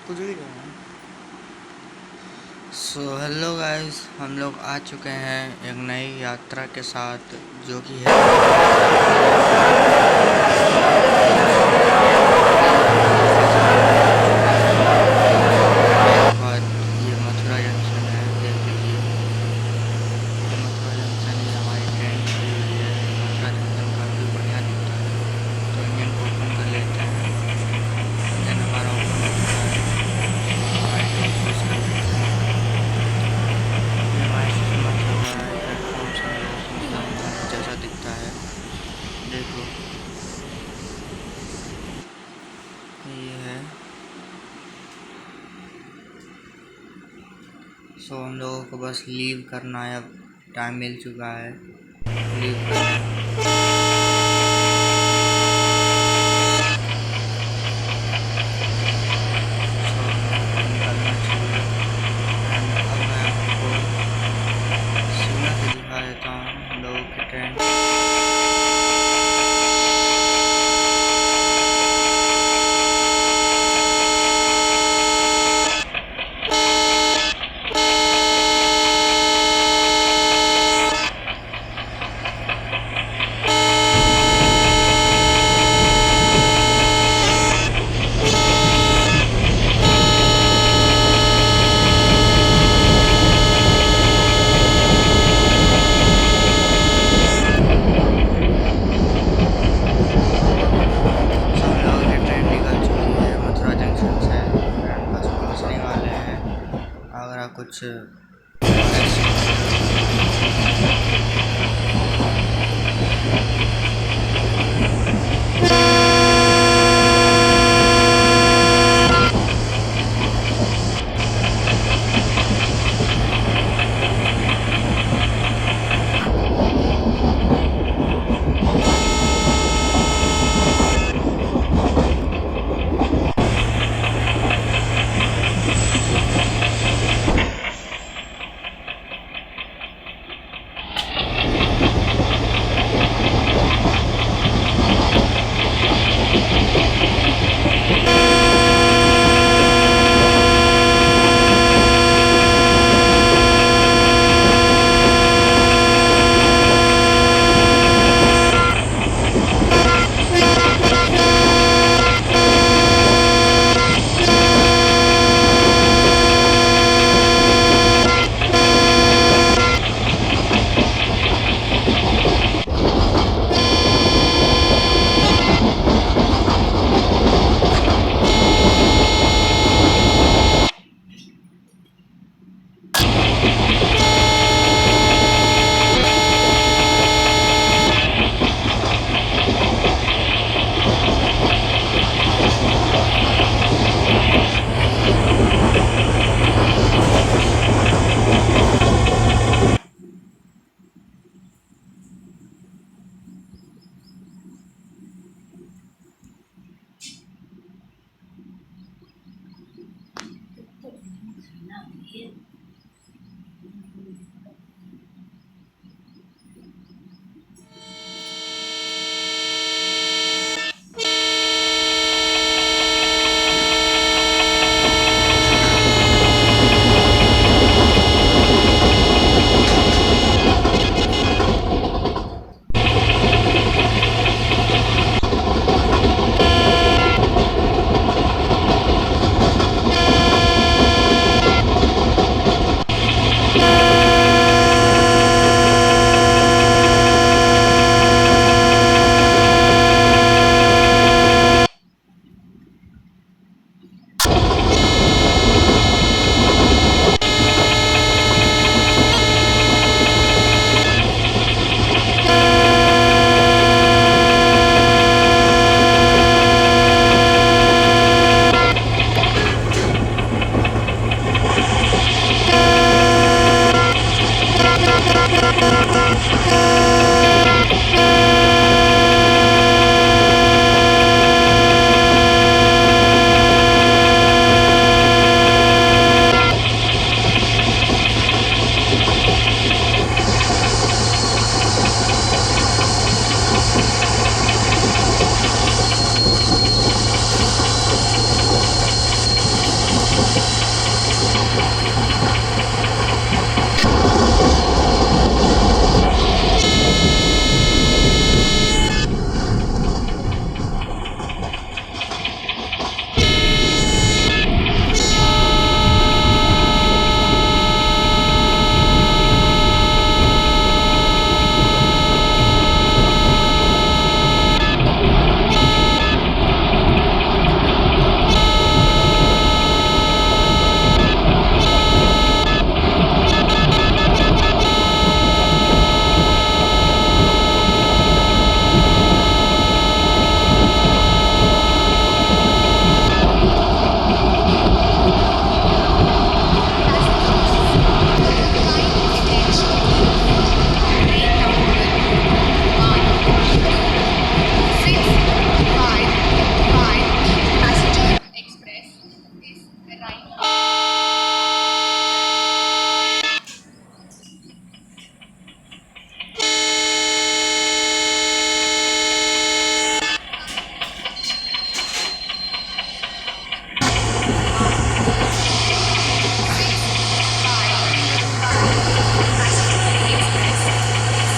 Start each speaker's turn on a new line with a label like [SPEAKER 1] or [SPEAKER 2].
[SPEAKER 1] कुछ भी करना।
[SPEAKER 2] सो हेलो गाइस, हम लोग आ चुके हैं एक नई यात्रा के साथ जो कि है और ये मथुरा जंक्शन है। देख लीजिए, ये मथुरा जंक्शन ही हमारी ट्रेन खड़ी हुई है। मथुरा जंक्शन काफ़ी बढ़िया दिखता है। तो इंजन को ओपन कर लेते हैं। इंजन हमारा ओपन हो चुका है। हमारी डोर स्विच कर लेते हैं। ये हमारे सिस्टम चल रहा है। प्लेटफॉर्म से हम लोगों को मतलब यहाँ कुछ ऐसा दिखता है। देखो, ये है। सो हम लोगों को बस लीव करना है। अब टाइम मिल चुका है लीव करने। सो हम लोगों को निकलना चाहिए। एंड अब मैं आपको शिमला से दिखा देता हूँ हम लोगों की ट्रेन। सो हम लोगों की ट्रेन निकल चुकी है मथुरा जंक्शन से एंड बस पहुँचने वाले हैं। अगर कुछ